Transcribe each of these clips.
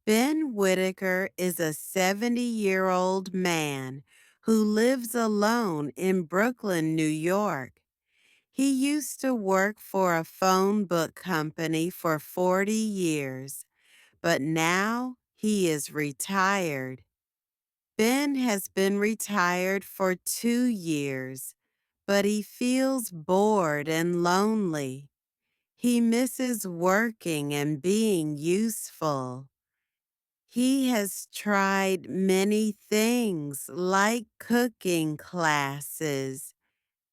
Ben Whitaker is a 70-year-old man who lives alone in Brooklyn, New York. He used to work for a phone book company for 40 years, but now he is retired. Ben has been retired for 2 years, but he feels bored and lonely. He misses working and being useful. He has tried many things like cooking classes,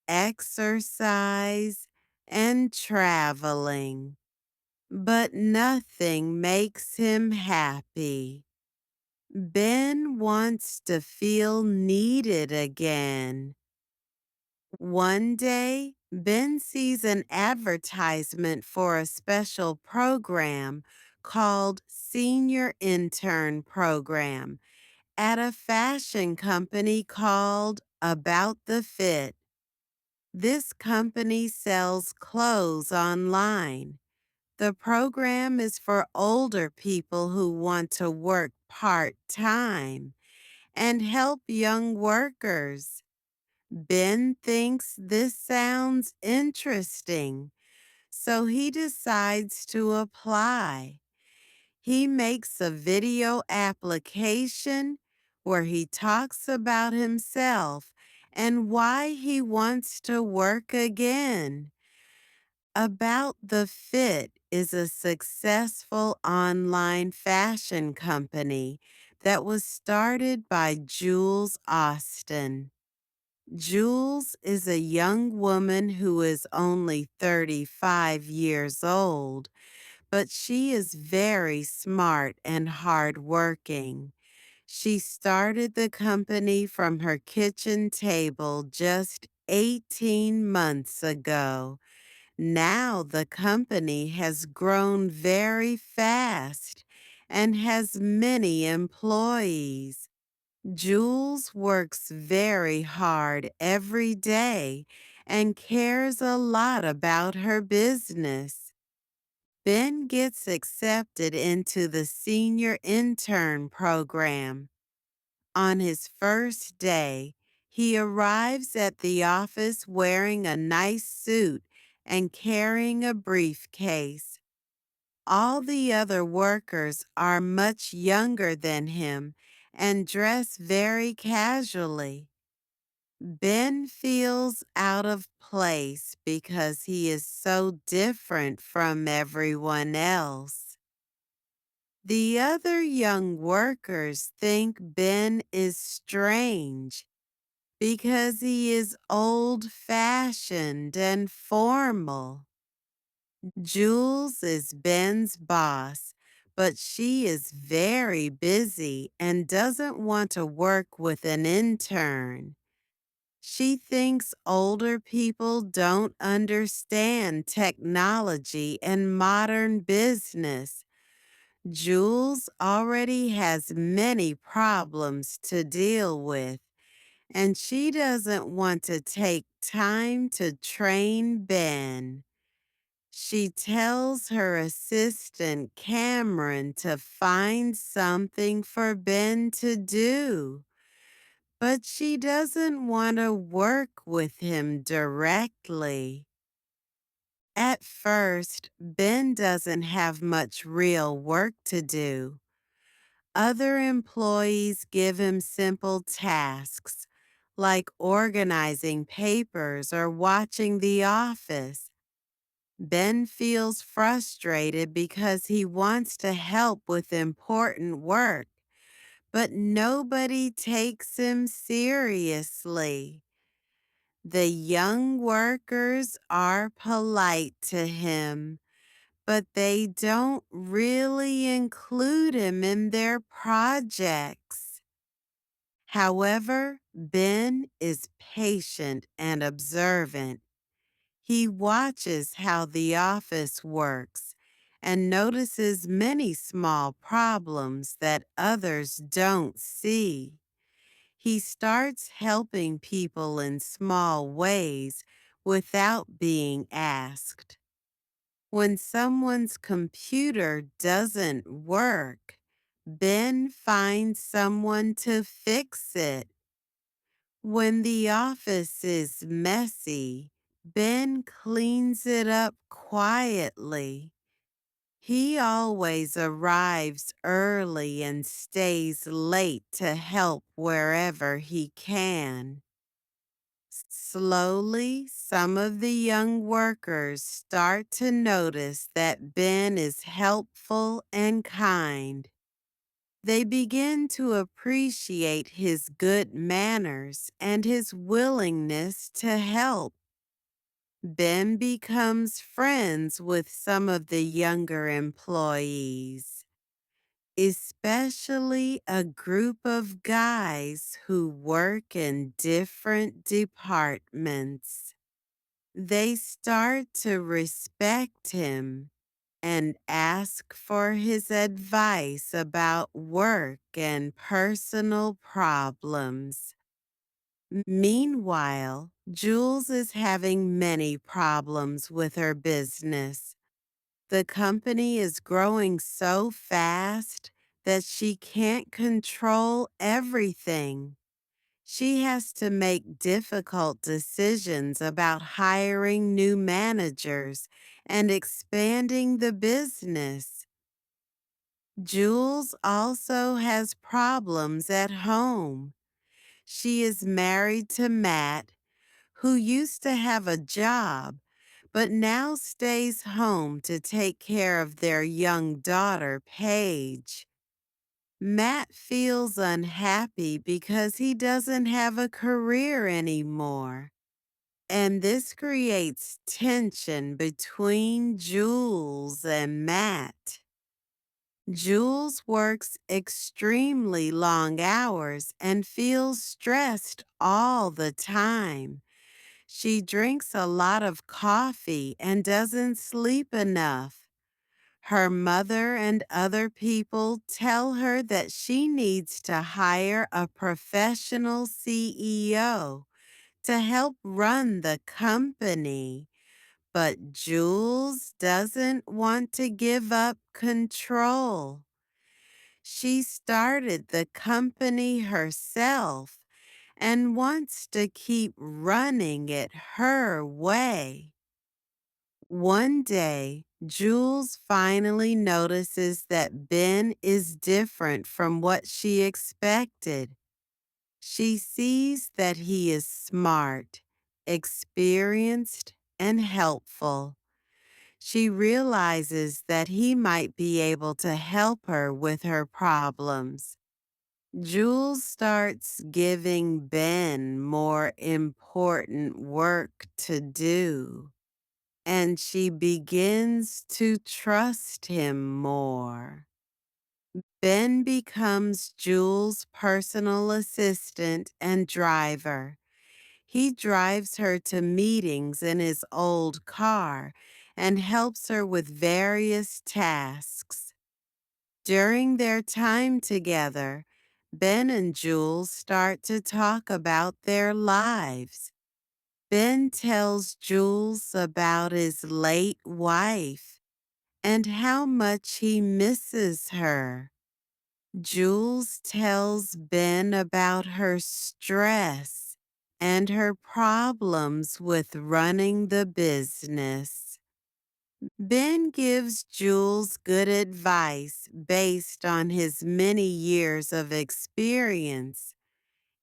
exercise, and traveling, but nothing makes him happy. Ben wants to feel needed again. One day, Ben sees an advertisement for a special program called Senior Intern Program at a fashion company called About the Fit. This company sells clothes online. The program is for older people who want to work part-time and help young workers. Ben thinks this sounds interesting, so he decides to apply. He makes a video application where he talks about himself and why he wants to work again. About the Fit is a successful online fashion company that was started by Jules Austin. Jules is a young woman who is only 35 years old, but she is very smart and hardworking. She started the company from her kitchen table just 18 months ago. Now the company has grown very fast and has many employees. Jules works very hard every day and cares a lot about her business. Ben gets accepted into the senior intern program. On his first day, he arrives at the office wearing a nice suit and carrying a briefcase. All the other workers are much younger than him and dress very casually. Ben feels out of place because he is so different from everyone else. The other young workers think Ben is strange because he is old-fashioned and formal. Jules is Ben's boss, but she is very busy and doesn't want to work with an intern. She thinks older people don't understand technology and modern business. Jules already has many problems to deal with, and she doesn't want to take time to train Ben. She tells her assistant Cameron to find something for Ben to do, but she doesn't want to work with him directly. At first, Ben doesn't have much real work to do. Other employees give him simple tasks, like organizing papers or watching the office. Ben feels frustrated because he wants to help with important work, but nobody takes him seriously. The young workers are polite to him, but they don't really include him in their projects. However, Ben is patient and observant. He watches how the office works and notices many small problems that others don't see. He starts helping people in small ways without being asked. When someone's computer doesn't work, Ben finds someone to fix it. When the office is messy, Ben cleans it up quietly. He always arrives early and stays late to help wherever he can. Slowly, some of the young workers start to notice that Ben is helpful and kind. They begin to appreciate his good manners and his willingness to help. Ben becomes friends with some of the younger employees, especially a group of guys who work in different departments. They start to respect him and ask for his advice about work and personal problems. Meanwhile, Jules is having many problems with her business. The company is growing so fast that she can't control everything. She has to make difficult decisions about hiring new managers and expanding the business. Jules also has problems at home. She is married to Matt, who used to have a job, but now stays home to take care of their young daughter, Paige. Matt feels unhappy because he doesn't have a career anymore, and this creates tension between Jules and Matt. Jules works extremely long hours and feels stressed all the time. She drinks a lot of coffee and doesn't sleep enough. Her mother and other people tell her that she needs to hire a professional CEO to help run the company. But Jules doesn't want to give up control. She started the company herself and wants to keep running it her way. One day, Jules finally notices that Ben is different from what she expected. She sees that he is smart, experienced, and helpful. She realizes that he might be able to help her with her problems. Jules starts giving Ben more important work to do, and she begins to trust him more. Ben becomes Jules' personal assistant and driver. He drives her to meetings in his old car and helps her with various tasks. During their time together, Ben and Jules start to talk about their lives. Ben tells Jules about his late wife and how much he misses her. Jules tells Ben about her stress and her problems with running the business. Ben gives Jules good advice based on his many years of experience.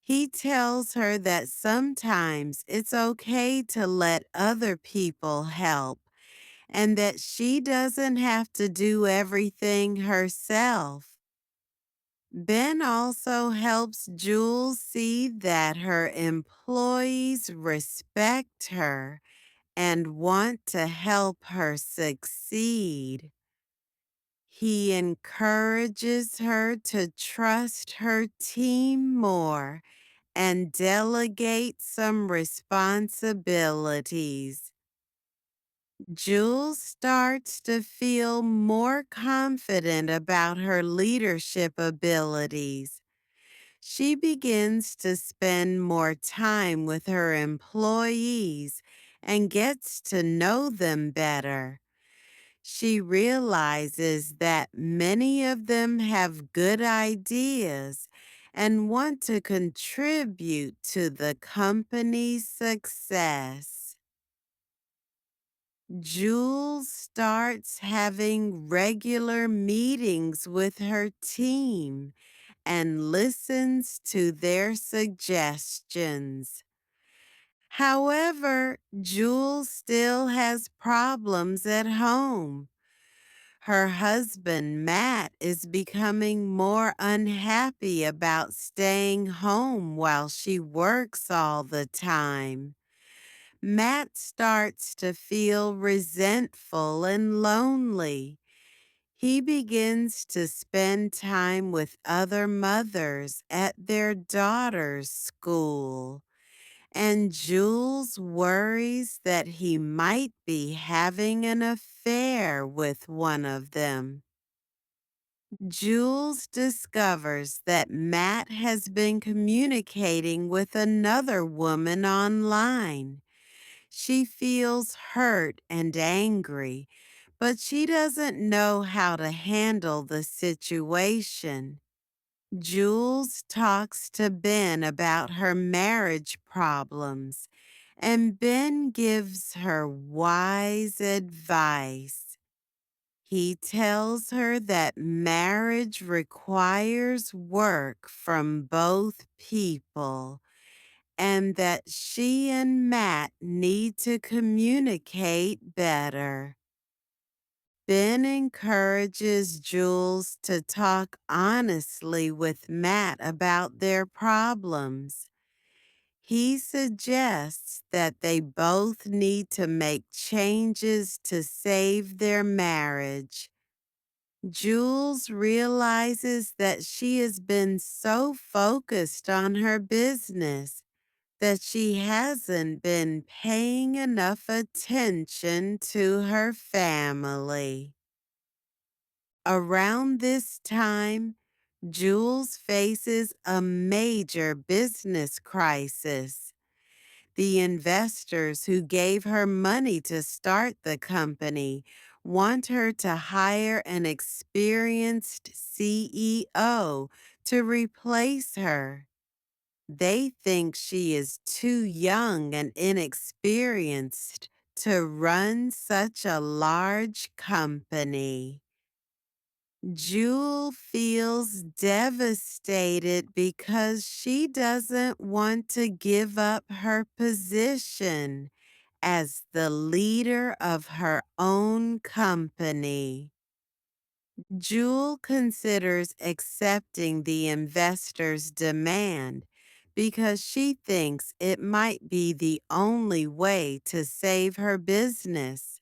He tells her that sometimes it's okay to let other people help and that she doesn't have to do everything herself. Ben also helps Jules see that her employees respect her and want to help her succeed. He encourages her to trust her team more and delegate some responsibilities. Jules starts to feel more confident about her leadership abilities. She begins to spend more time with her employees and gets to know them better. She realizes that many of them have good ideas and want to contribute to the company's success. Jules starts having regular meetings with her team and listens to their suggestions. However, Jules still has problems at home. Her husband, Matt, is becoming more unhappy about staying home while she works all the time. Matt starts to feel resentful and lonely. He begins to spend time with other mothers at their daughter's school, and Jules worries that he might be having an affair with one of them. Jules discovers that Matt has been communicating with another woman online. She feels hurt and angry, but she doesn't know how to handle the situation. Jules talks to Ben about her marriage problems, and Ben gives her wise advice. He tells her that marriage requires work from both people and that she and Matt need to communicate better. Ben encourages Jules to talk honestly with Matt about their problems. He suggests that they both need to make changes to save their marriage. Jules realizes that she has been so focused on her business that she hasn't been paying enough attention to her family. Around this time, Jules faces a major business crisis. The investors who gave her money to start the company want her to hire an experienced CEO to replace her. They think she is too young and inexperienced to run such a large company. Jewel feels devastated because she doesn't want to give up her position as the leader of her own company. Jewel considers accepting the investor's demand because she thinks it might be the only way to save her business.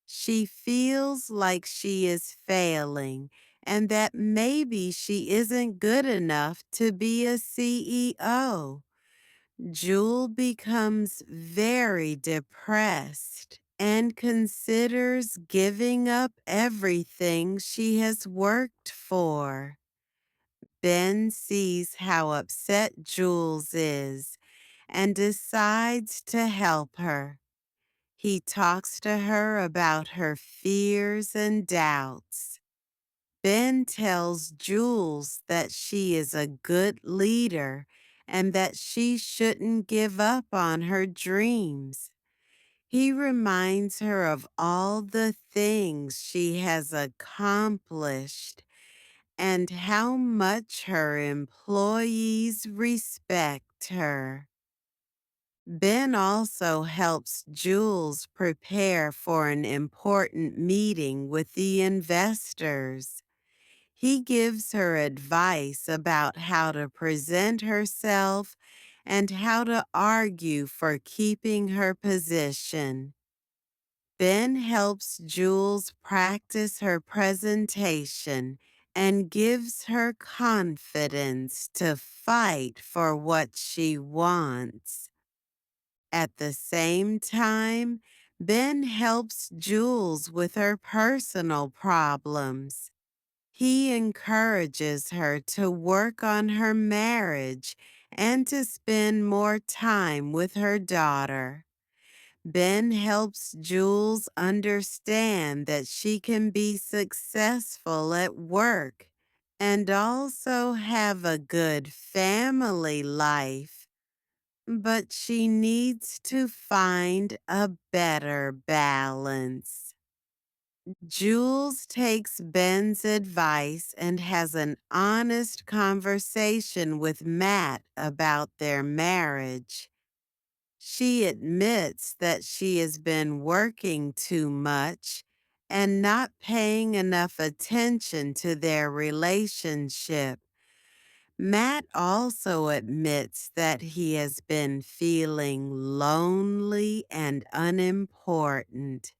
She feels like she is failing and that maybe she isn't good enough to be a CEO. Jewel becomes very depressed and considers giving up everything she has worked for. Ben sees how upset Jules is and decides to help her. He talks to her about her fears and doubts. Ben tells Jules that she is a good leader and that she shouldn't give up on her dreams. He reminds her of all the things she has accomplished and how much her employees respect her. Ben also helps Jules prepare for an important meeting with the investors. He gives her advice about how to present herself and how to argue for keeping her position. Ben helps Jules practice her presentation and gives her confidence to fight for what she wants. At the same time, Ben helps Jules with her personal problems. He encourages her to work on her marriage and to spend more time with her daughter. Ben helps Jules understand that she can be successful at work and also have a good family life, but she needs to find a better balance. Jules takes Ben's advice and has an honest conversation with Matt about their marriage. She admits that she has been working too much and not paying enough attention to their relationship. Matt also admits that he has been feeling lonely and unimportant.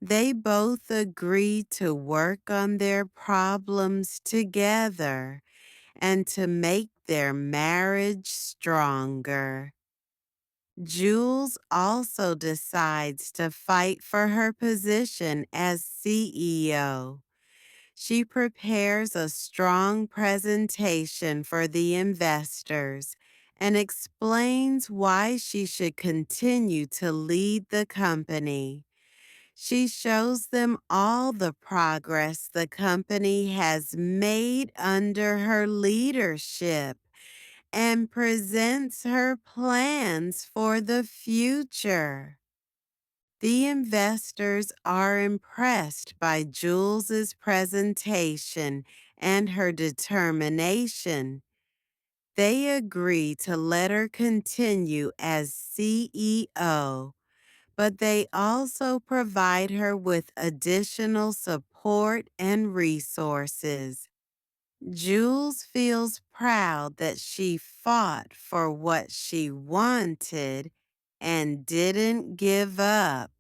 They both agree to work on their problems together and to make their marriage stronger. Jules also decides to fight for her position as CEO. She prepares a strong presentation for the investors and explains why she should continue to lead the company. She shows them all the progress the company has made under her leadership and presents her plans for the future. The investors are impressed by Jules's presentation and her determination. They agree to let her continue as CEO, but they also provide her with additional support and resources. Jules feels proud that she fought for what she wanted and didn't give up.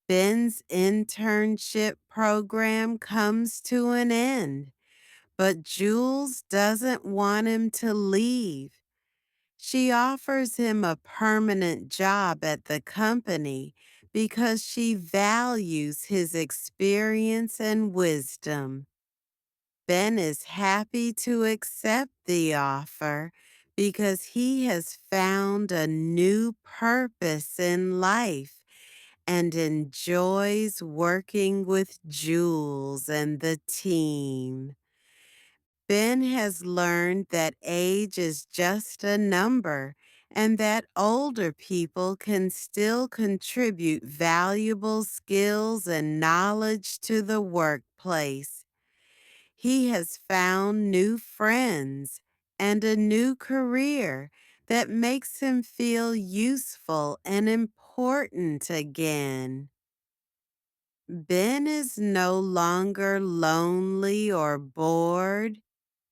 Ben's internship program comes to an end, but Jules doesn't want him to leave. She offers him a permanent job at the company because she values his experience and wisdom. Ben is happy to accept the offer because he has found a new purpose in life and enjoys working with Jules and the team. Ben has learned that age is just a number and that older people can still contribute valuable skills and knowledge to the workplace. He has found new friends and a new career that makes him feel useful and important again. Ben is no longer lonely or bored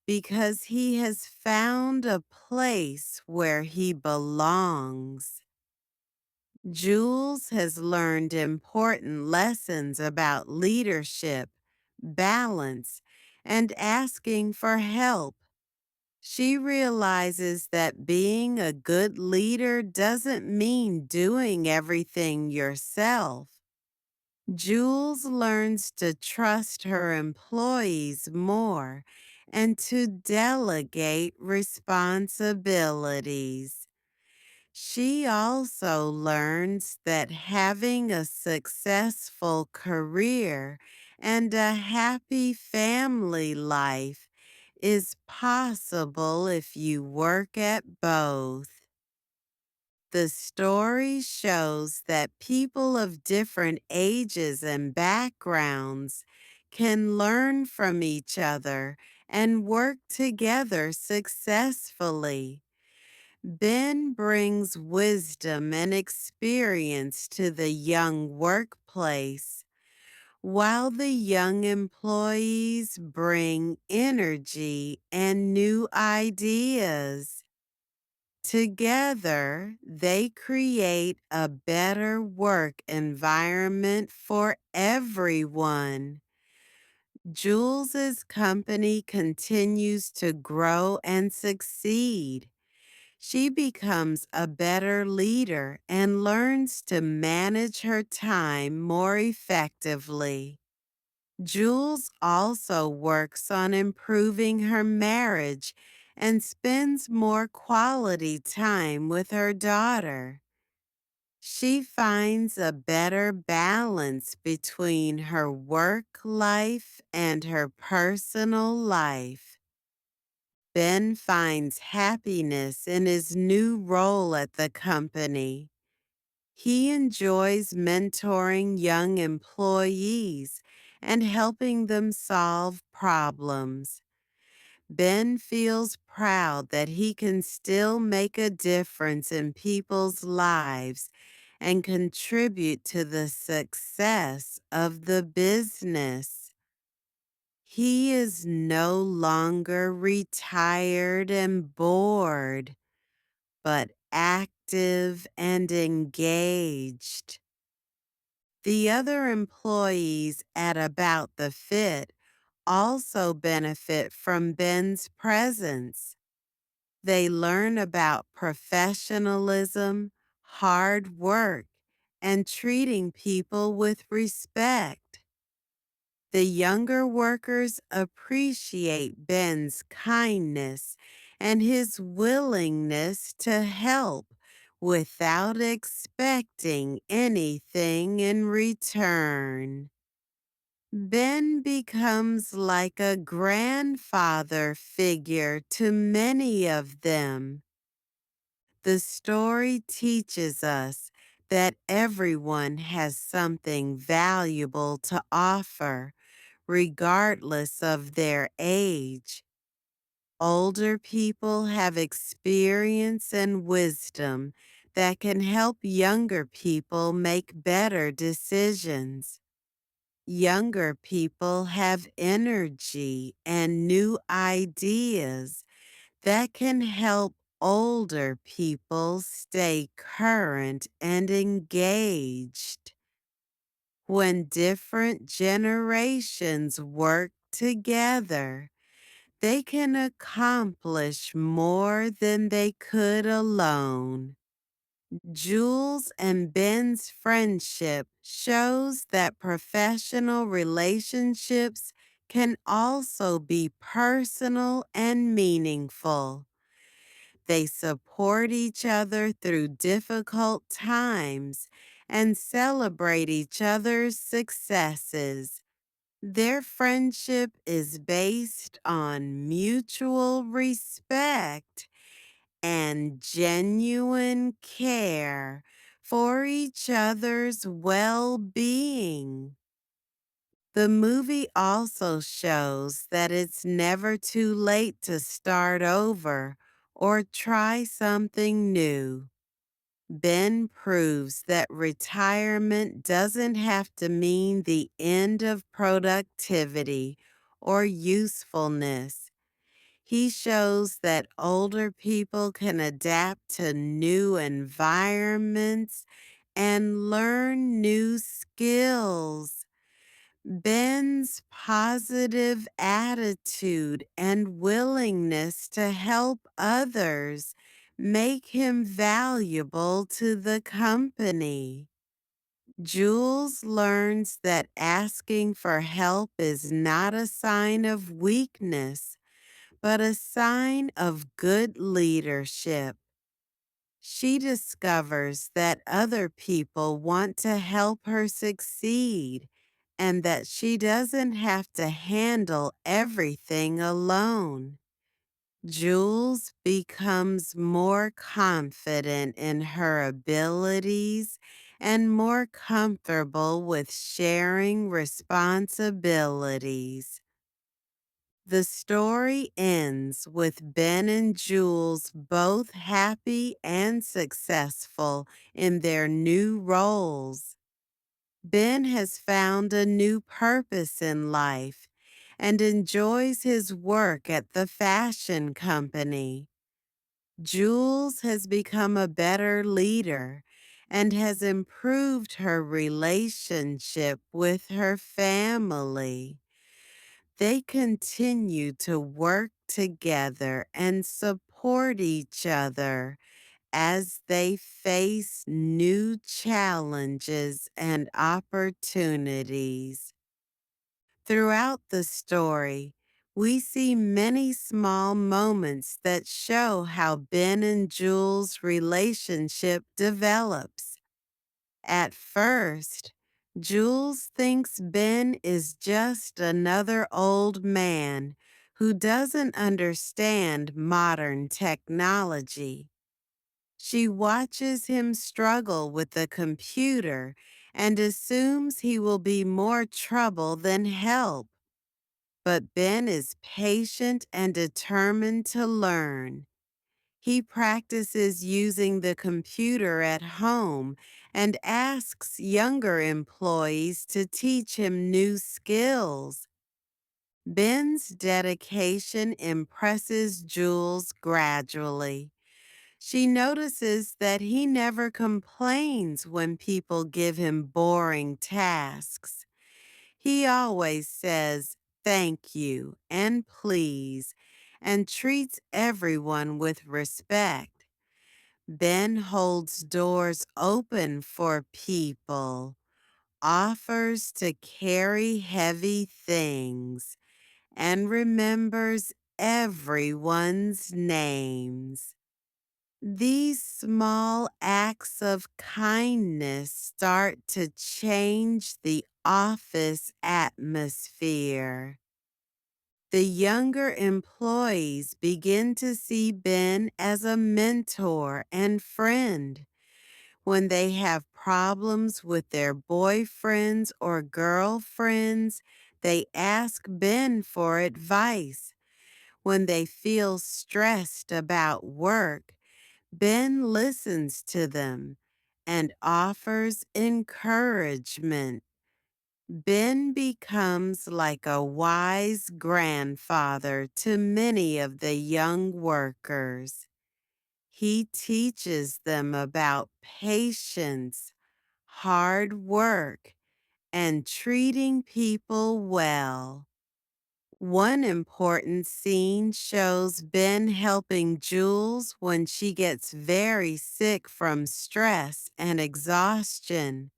because he has found a place where he belongs. Jules has learned important lessons about leadership, balance, and asking for help. She realizes that being a good leader doesn't mean doing everything yourself. Jules learns to trust her employees more and to delegate responsibilities. She also learns that having a successful career and a happy family life is possible if you work at both. The story shows that people of different ages and backgrounds can learn from each other and work together successfully. Ben brings wisdom and experience to the young workplace, while the young employees bring energy and new ideas. Together, they create a better work environment for everyone. Jules's company continues to grow and succeed. She becomes a better leader and learns to manage her time more effectively. Jules also works on improving her marriage and spends more quality time with her daughter. She finds a better balance between her work life and her personal life. Ben finds happiness in his new role at the company. He enjoys mentoring young employees and helping them solve problems. Ben feels proud that he can still make a difference in people's lives and contribute to the success of the business. He is no longer retired and bored, but active and engaged. The other employees at About the Fit also benefit from Ben's presence. They learn about professionalism, hard work, and treating people with respect. The younger workers appreciate Ben's kindness and his willingness to help without expecting anything in return. Ben becomes like a grandfather figure to many of them. The story teaches us that everyone has something valuable to offer, regardless of their age. Older people have experience and wisdom that can help younger people make better decisions. Younger people have energy and new ideas that can help older people stay current and engaged. When different generations work together, they can accomplish more than they could alone. Jules and Ben's friendship shows that professional relationships can also be personal and meaningful. They support each other through difficult times and celebrate each other's successes. Their friendship is based on mutual respect and genuine care for each other's well-being. The movie also shows that it's never too late to start over or try something new. Ben proves that retirement doesn't have to mean the end of productivity or usefulness. He shows that older people can adapt to new environments and learn new skills. Ben's positive attitude and willingness to help others make him valuable to the company. Jules learns that asking for help is not a sign of weakness, but a sign of good leadership. She discovers that other people want to help her succeed and that she doesn't have to handle everything alone. Jules becomes more confident in her abilities and more comfortable with sharing responsibilities. The story ends with Ben and Jules both happy and successful in their new roles. Ben has found a new purpose in life and enjoys his work at the fashion company. Jules has become a better leader and has improved her relationship with her family. They continue to work together and support each other as they face new challenges and opportunities. Throughout the story, we see many small moments that show how Ben and Jules' relationship develops. At first, Jules thinks Ben is just another old man who doesn't understand modern technology. She watches him struggle with the computer and assumes he will be more trouble than help. But Ben is patient and determined to learn. He practices using the computer at home and asks younger employees to teach him new skills. Ben's dedication impresses Jules gradually. She notices that he never complains when people give him boring tasks. He always says thank you and please and treats everyone with respect. Ben holds doors open for people, offers to carry heavy things, and remembers everyone's names. These small acts of kindness start to change the office atmosphere. The younger employees begin to see Ben as a mentor and friend. When they have problems with their boyfriends or girlfriends, they ask Ben for advice. When they feel stressed about work, Ben listens to them and offers encouragement. Ben becomes like a wise grandfather to many of the young workers. He teaches them about patience, hard work, and treating people well. One important scene shows Ben helping Jules when she gets very sick from stress and exhaustion.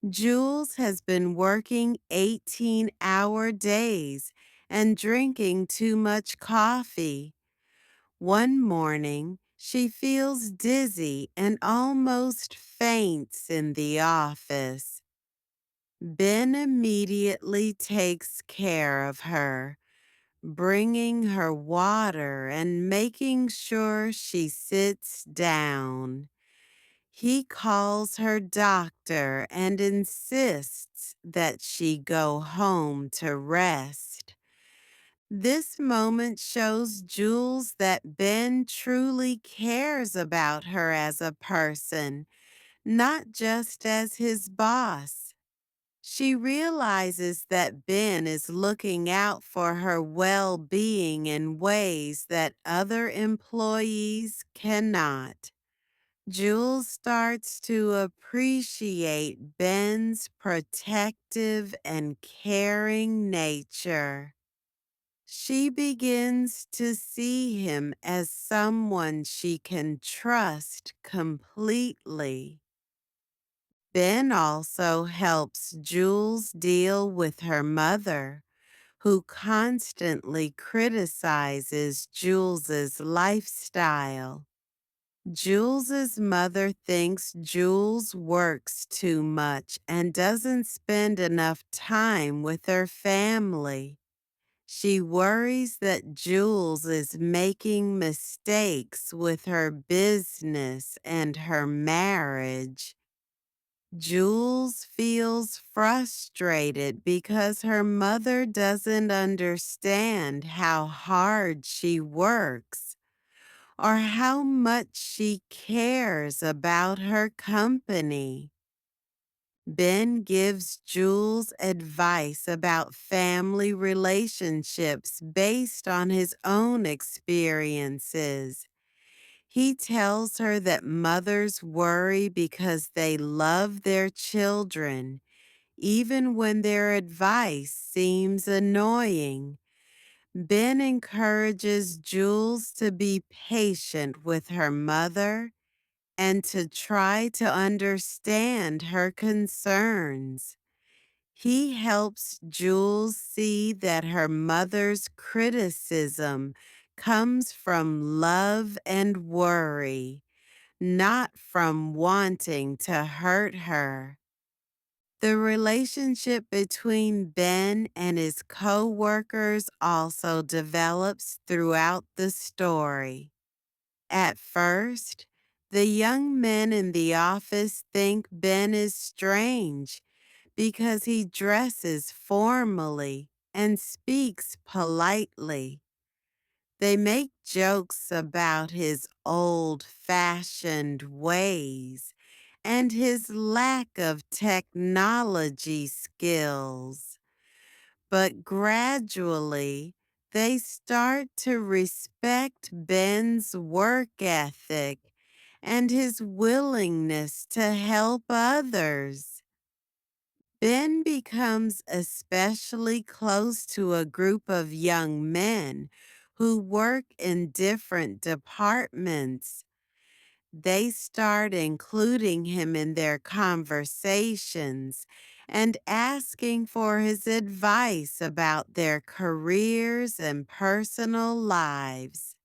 Jules has been working 18-hour days and drinking too much coffee. One morning, she feels dizzy and almost faints in the office. Ben immediately takes care of her, bringing her water and making sure she sits down. He calls her doctor and insists that she go home to rest. This moment shows Jules that Ben truly cares about her as a person, not just as his boss. She realizes that Ben is looking out for her well-being in ways that other employees cannot. Jules starts to appreciate Ben's protective and caring nature. She begins to see him as someone she can trust completely. Ben also helps Jules deal with her mother, who constantly criticizes Jules's lifestyle. Jules's mother thinks Jules works too much and doesn't spend enough time with her family. She worries that Jules is making mistakes with her business and her marriage. Jules feels frustrated because her mother doesn't understand how hard she works or how much she cares about her company. Ben gives Jules advice about family relationships based on his own experiences. He tells her that mothers worry because they love their children, even when their advice seems annoying. Ben encourages Jules to be patient with her mother and to try to understand her concerns. He helps Jules see that her mother's criticism comes from love and worry, not from wanting to hurt her. The relationship between Ben and his co-workers also develops throughout the story. At first, the young men in the office think Ben is strange because he dresses formally and speaks politely. They make jokes about his old-fashioned ways and his lack of technology skills. But gradually, they start to respect Ben's work ethic and his willingness to help others. Ben becomes especially close to a group of young men who work in different departments. They start including him in their conversations and asking for his advice about their careers and personal lives.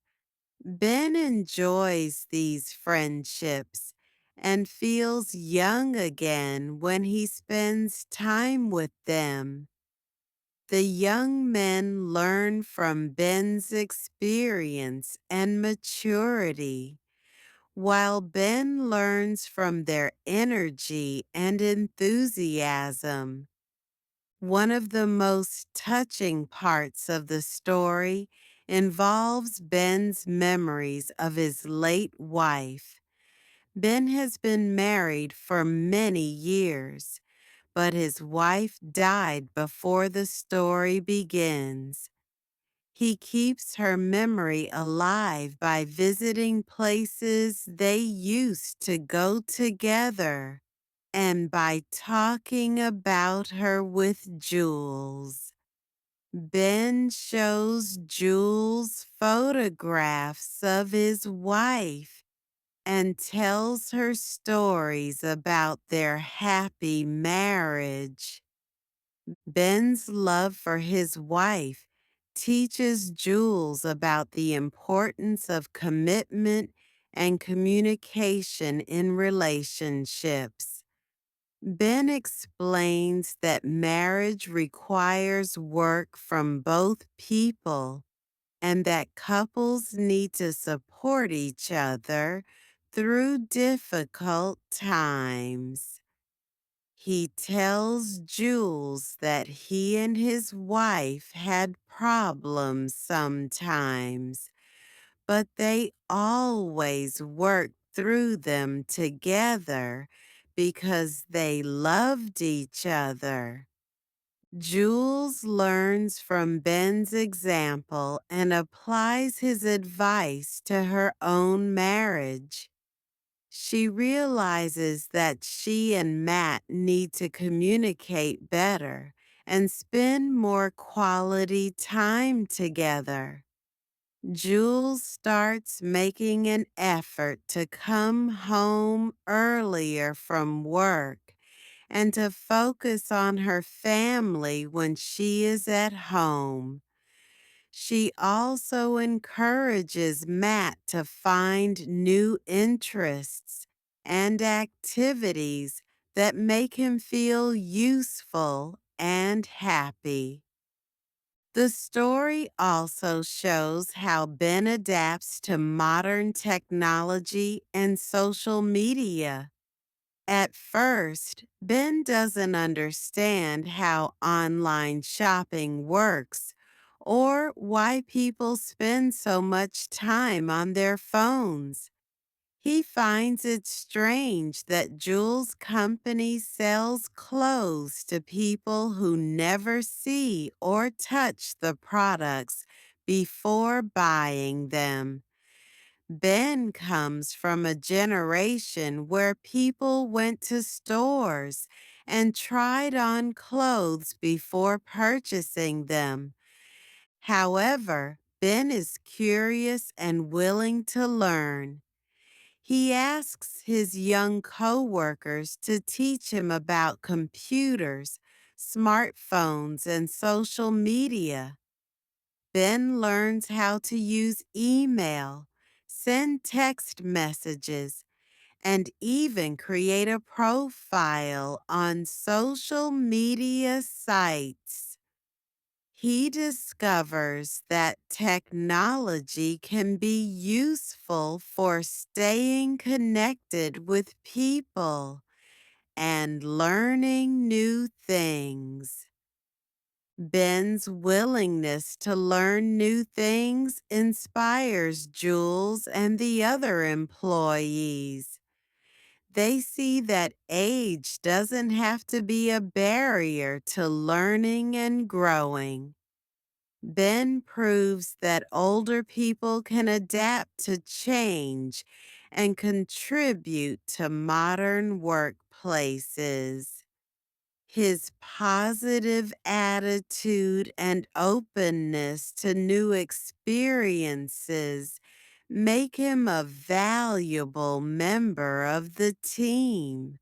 Ben enjoys these friendships and feels young again when he spends time with them. The young men learn from Ben's experience and maturity, while Ben learns from their energy and enthusiasm. One of the most touching parts of the story involves Ben's memories of his late wife. Ben has been married for many years, but his wife died before the story begins. He keeps her memory alive by visiting places they used to go together and by talking about her with Jules. Ben shows Jules photographs of his wife and tells her stories about their happy marriage. Ben's love for his wife teaches Jules about the importance of commitment and communication in relationships. Ben explains that marriage requires work from both people and that couples need to support each other through difficult times. He tells Jules that he and his wife had problems sometimes, but they always worked through them together because they loved each other. Jules learns from Ben's example and applies his advice to her own marriage. She realizes that she and Matt need to communicate better and spend more quality time together. Jules starts making an effort to come home earlier from work and to focus on her family when she is at home. She also encourages Matt to find new interests and activities that make him feel useful and happy. The story also shows how Ben adapts to modern technology and social media. At first, Ben doesn't understand how online shopping works or why people spend so much time on their phones. He finds it strange that Jules' company sells clothes to people who never see or touch the products before buying them. Ben comes from a generation where people went to stores and tried on clothes before purchasing them. However, Ben is curious and willing to learn. He asks his young coworkers to teach him about computers, smartphones, and social media. Ben learns how to use email, send text messages, and even create a profile on social media sites. He discovers that technology can be useful for staying connected with people and learning new things. Ben's willingness to learn new things inspires Jules and the other employees. They see that age doesn't have to be a barrier to learning and growing. Ben proves that older people can adapt to change and contribute to modern workplaces. His positive attitude and openness to new experiences make him a valuable member of the team.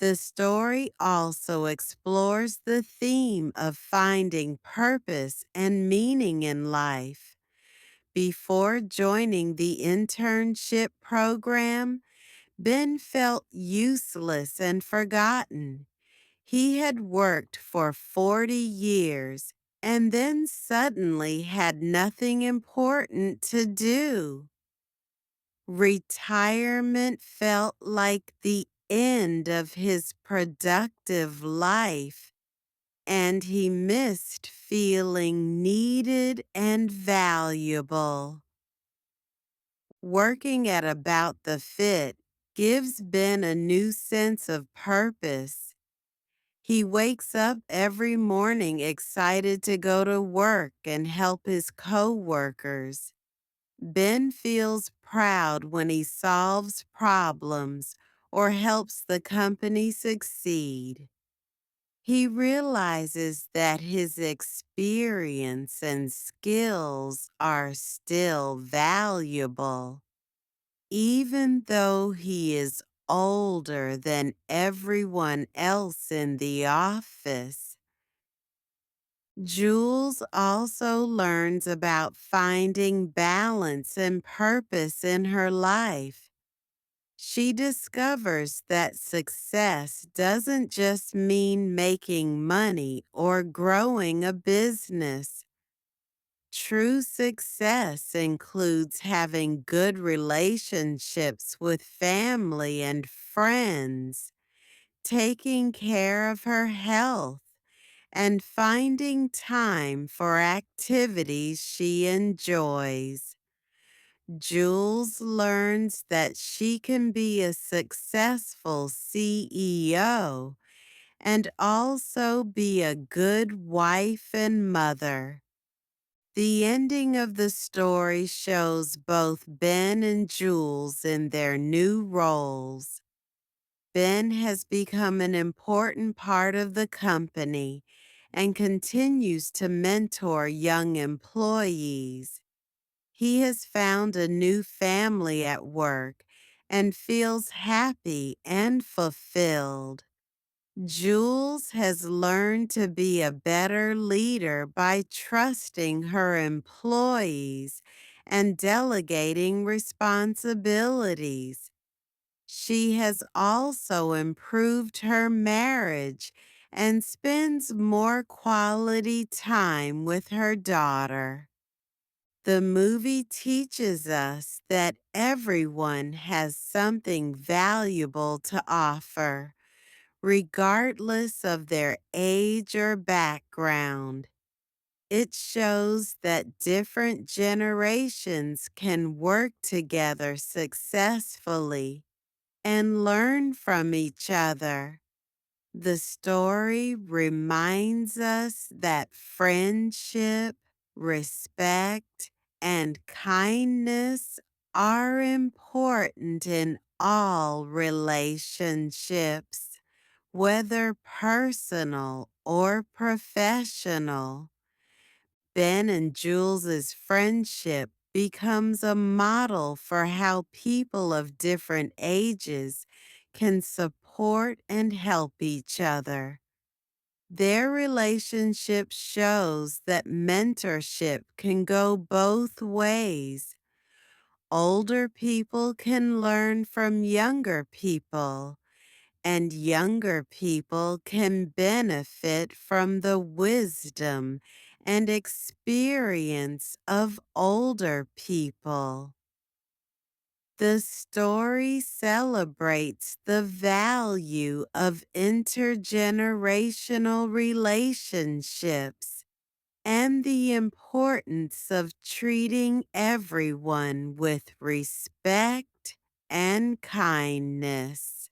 The story also explores the theme of finding purpose and meaning in life. Before joining the internship program, Ben felt useless and forgotten. He had worked for 40 years and then suddenly had nothing important to do. Retirement felt like the end of his productive life, and he missed feeling needed and valuable. Working at About the Fit gives Ben a new sense of purpose. He wakes up every morning excited to go to work and help his coworkers. Ben feels proud when he solves problems or helps the company succeed. He realizes that his experience and skills are still valuable, even though he is older than everyone else in the office. Jules also learns about finding balance and purpose in her life. She discovers that success doesn't just mean making money or growing a business. True success includes having good relationships with family and friends, taking care of her health, and finding time for activities she enjoys. Jules learns that she can be a successful CEO and also be a good wife and mother. The ending of the story shows both Ben and Jules in their new roles. Ben has become an important part of the company and continues to mentor young employees. He has found a new family at work and feels happy and fulfilled. Jules has learned to be a better leader by trusting her employees and delegating responsibilities. She has also improved her marriage and spends more quality time with her daughter. The movie teaches us that everyone has something valuable to offer, regardless of their age or background. It shows that different generations can work together successfully and learn from each other. The story reminds us that friendship, respect, and kindness are important in all relationships, whether personal or professional. Ben and Jules's friendship becomes a model for how people of different ages can support and help each other. Their relationship shows that mentorship can go both ways. Older people can learn from younger people, and younger people can benefit from the wisdom and experience of older people. The story celebrates the value of intergenerational relationships and the importance of treating everyone with respect and kindness.